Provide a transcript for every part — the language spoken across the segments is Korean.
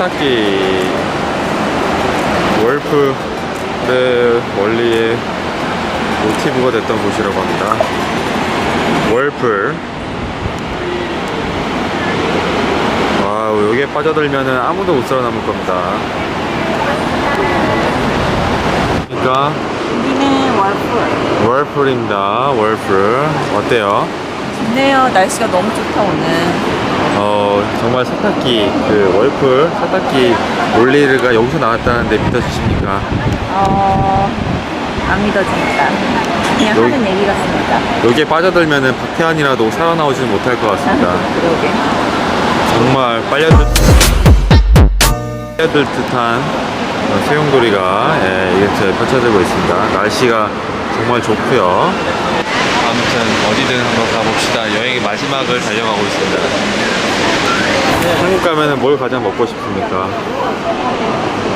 세탁기 월풀의 원리의 모티브가 됐던 곳이라고 합니다. 월풀. 와우, 여기에 빠져들면은 아무도 못 살아남을 겁니다. 그러니까 여기는 월풀. 월풀입니다. 월풀 어때요? 좋네요. 날씨가 너무 좋다 오늘. 정말 세탁기 그 월풀 세탁기 올리르가 여기서 나왔다는데 믿어주십니까? 안 믿어집니다. 그냥 여기- 하는 얘기 같습니다. 여기에 빠져들면은 박태환이라도 살아나오지는 못할 것 같습니다. 그러게. 정말 빨려들 듯한 소용돌이가 이 근처에 펼쳐지고 있습니다. 날씨가 정말 좋고요. 아무튼 어디든 한번 가봅시다. 여행의 마지막을 달려가고 있습니다. 한국 가면은 뭘 가장 먹고 싶습니까?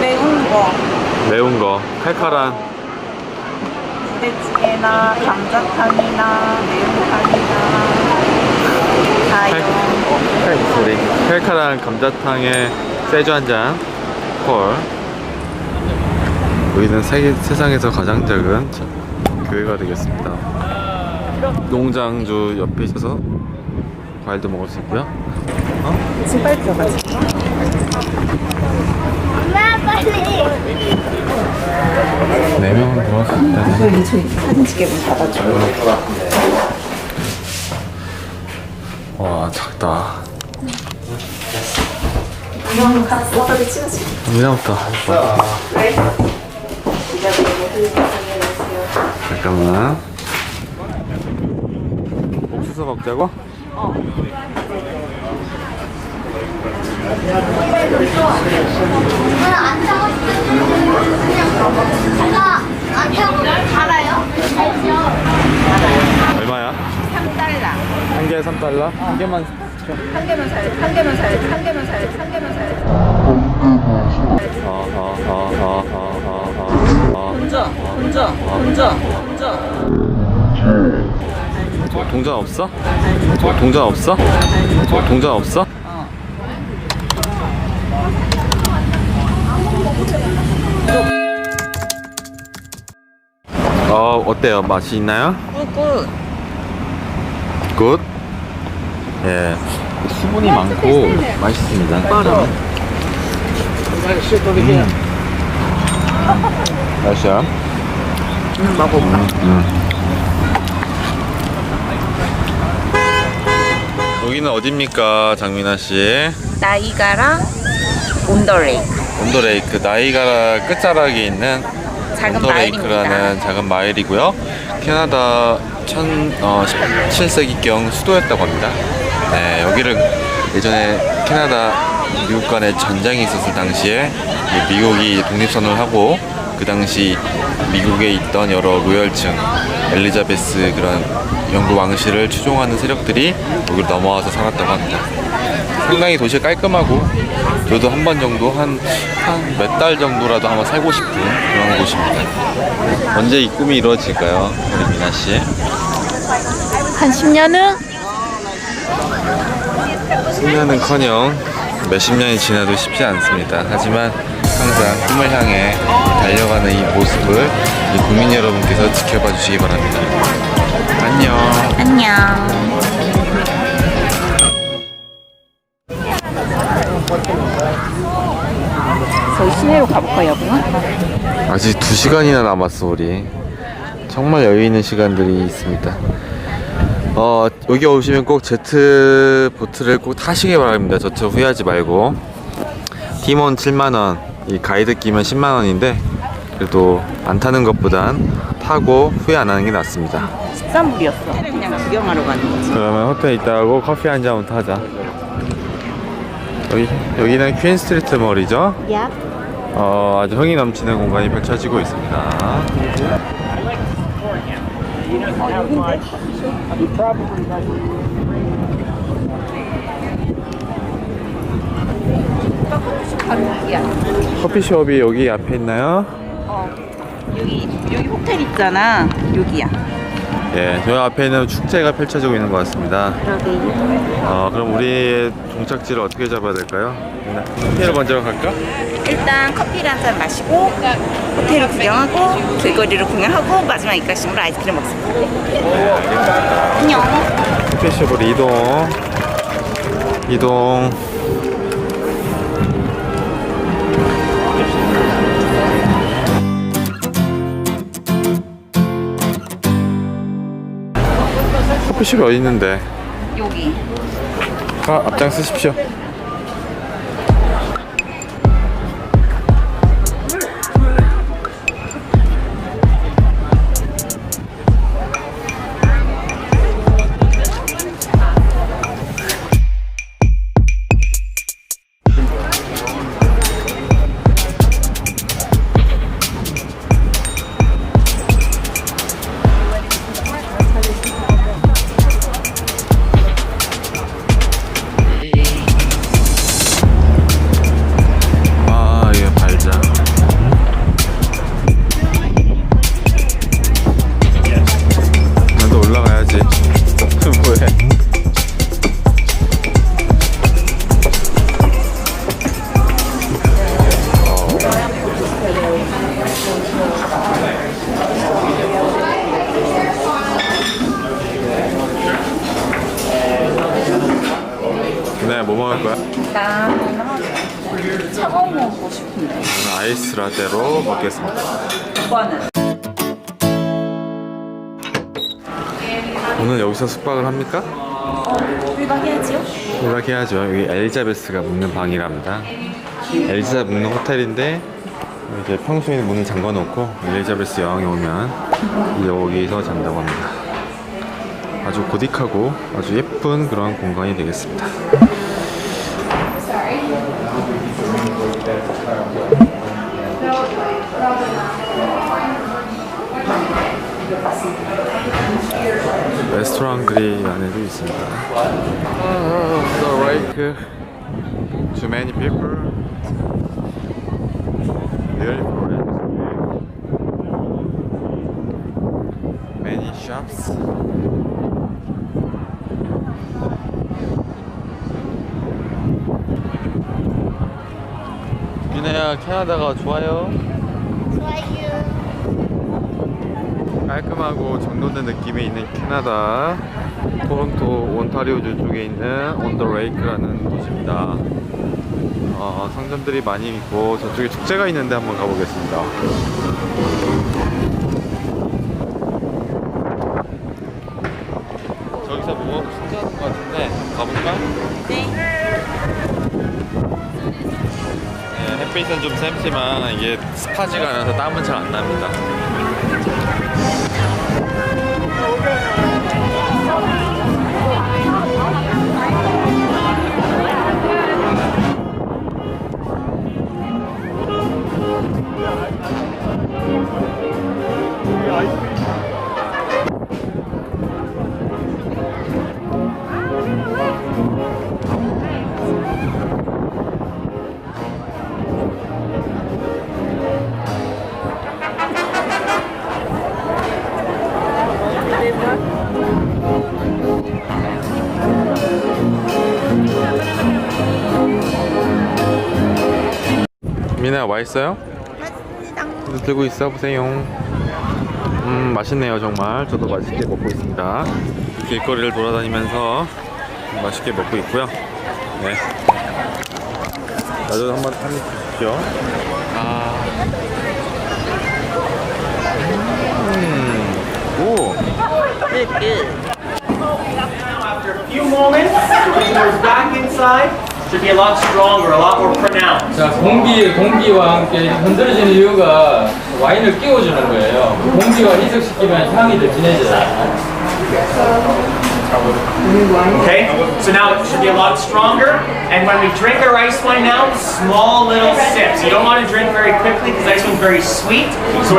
매운 거. 매운 거, 칼칼한 부대찌개나 감자탕이나 매운탕이나 다 이런 거. 칼칼한 감자탕에 세주 한 잔. 콜. 여기는 세상에서 가장 작은 교회가 되겠습니다. 농장주 옆에 있어서 과일도 먹을 수 있고요. 지금 빨리 들어가지. 엄마 빨리. 4명은 들어갈 수 있다는. 여기 저희 사진 찍게 문 닫아줘. 와, 작다. 오빠도 찍어줘. 미나부터. 잠깐만. 옥수수 먹자고? 안 타고 그냥 안 타고 달아요? 얼마야? 3달러. 한 개에 3달러? 한 개만. 한 개만 사야지. 한 개만 사야지. 한 개만 사야지. 한 개만 사야지. 혼자. 동전 없어? 동전 없어? 동전 없어? 어때요? 맛이 있나요? 굿. 굿? 예. 수분이 많고 맛있습니다. 맛이야? 먹어볼까? 여기는 어딥니까, 장민아 씨? 나이가라 온더레이크. 온도레이크, 나이가라 끝자락에 있는 작은 온도레이크라는 마을입니다. 작은 마을이고요. 캐나다 17세기경 수도였다고 합니다. 네, 여기를 예전에 캐나다 미국 간의 전쟁이 있었을 당시에 미국이 독립선언을 하고 그 당시 미국에 있던 여러 로열층, 엘리자베스 그런 영국 왕실을 추종하는 세력들이 여기로 넘어와서 살았다고 합니다. 상당히 도시가 깔끔하고 저도 한 번 정도 한 몇 달 정도라도 한번 살고 싶은 그런 곳입니다. 언제 이 꿈이 이루어질까요, 우리 미나 씨? 한 10년은? 10년은커녕 몇십 년이 지나도 쉽지 않습니다. 하지만 항상 꿈을 향해 달려가는 이 모습을 이 국민 여러분께서 지켜봐 주시기 바랍니다. 안녕. 안녕. 저희 시내로 가볼까요, 여보나? 아직 2시간이나 남았어, 우리. 정말 여유 있는 시간들이 있습니다. 여기 오시면 꼭 제트 보트를 꼭 타시기 바랍니다. 저처럼 후회하지 말고. 팀원 7만원, 이 가이드 끼면 10만원인데 그래도 안 타는 것보단 타고 후회 안 하는 게 낫습니다. 13불이었어. 그냥 구경하러 가는 거지. 그러면 호텔에 있다 하고 커피 한 잔부터 하자. 여기는 퀸 스트리트 몰이죠. 야. 아주 흥이 넘치는 공간이 펼쳐지고 있습니다. 바로 여기야. 커피숍이 여기 앞에 있나요? 여기 호텔 있잖아. 여기야. 예, 저 앞에는 축제가 펼쳐지고 있는 것 같습니다. 그럼 우리의 종착지를 어떻게 잡아야 될까요? 호텔 먼저 갈까? 일단 커피를 한 잔 마시고 호텔을 구경하고 길거리를 구경하고 마지막 입가심으로 아이스크림 먹습니다. 안녕. 스페셜 이동. 커피숍이 어디 있는데? 여기. 앞장 쓰십시오. 네, 뭐 먹을 거야? 나 차가운 거 먹고 싶은데. 저는 아이스 라떼로 먹겠습니다. 오빠는? 오늘 여기서 숙박을 합니까? 1박 해야지요? 연락해야죠. 여기 엘리자베스가 묵는 방이랍니다. 엘리자 묵는 호텔인데 이제 평소에는 문을 잠궈놓고 엘리자베스 여왕이 오면 여기서 잔다고 합니다. 아주 고딕하고 아주 예쁜 그런 공간이 되겠습니다. 레스토랑들이 안에도 있습니다. The lake, too many people, really crowded, many shops. 유나야, 캐나다가 좋아요? 좋아요. 깔끔하고 정돈된 느낌이 있는 캐나다 토론토 온타리오주 쪽에 있는 온더레이크라는 도시입니다. 상점들이 많이 있고 저쪽에 축제가 있는데 한번 가보겠습니다. 저기서 뭐 축제하는 것 같은데 가볼까? 네, 햇빛은 좀 샘지만 이게 습하지가 않아서 땀은 잘 안 납니다. 미나 와 있어요? 맛있습니다. 들고 있어 보세요. 맛있네요 정말. 저도 맛있게 먹고 있습니다. 길거리를 돌아다니면서 맛있게 먹고 있고요. 네. 나도 한번 주십시오. 오. After a few moments, when goes back inside, should be a lot stronger, a lot more pronounced. 자, 공기와 함께 흔들어지는 이유가 와인을 끼워주는 거예요. 공기와 희석시키면 향이 더 진해져요. Okay, so now it should be a lot stronger. And when we drink our ice wine now, small little sips. You don't want to drink very quickly because ice wine's very sweet. So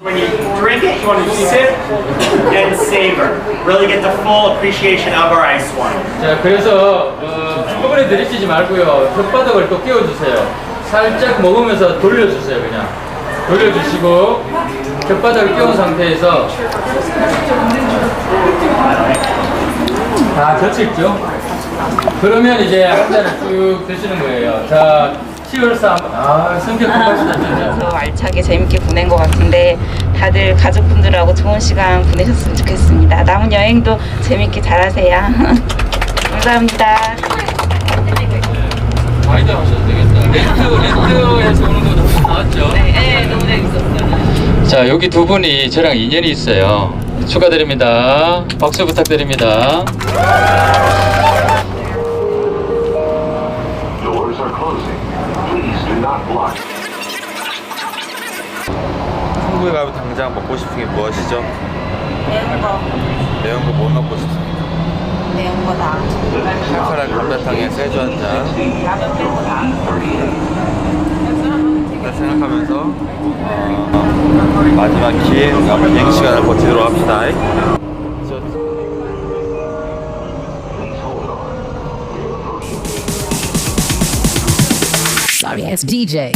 when you drink it, you want to sip and savor. Really get the full appreciation of our ice wine. 자, 그래서 한꺼번에 들이키지 말고요. 혓바닥을 또 끼워주세요. 살짝 먹으면서 돌려주세요, 그냥. 돌려주시고 혓바닥을 끼운 상태에서 다 젖혔죠? 그러면 이제 한 잔을 쭉 드시는 거예요. 자, 10월사 성격 급하시다 진짜. 더 알차게 재밌게 보낸 것 같은데 다들 가족분들하고 좋은 시간 보내셨으면 좋겠습니다. 남은 여행도 재밌게 잘하세요. 감사합니다. 많이 하셔도 되겠다. 렌트에서 오는 것도 나왔죠? 네, 너무 재밌었어요. 자, 여기 두 분이 저랑 인연이 있어요. 축하드립니다. 박수 부탁드립니다. Doors are closing. Please do not block. 한국에 가면 당장 먹고 싶은 게 무엇이죠? 매운 거, 매운 거 뭐 먹고 싶습니까? 매운 거다. 칼칼한 감자탕에 소주 한 잔. 라면 매운 거다. 생각하면서 마지막 비행 시간을 버티도록 합시다. Sorry ass DJ.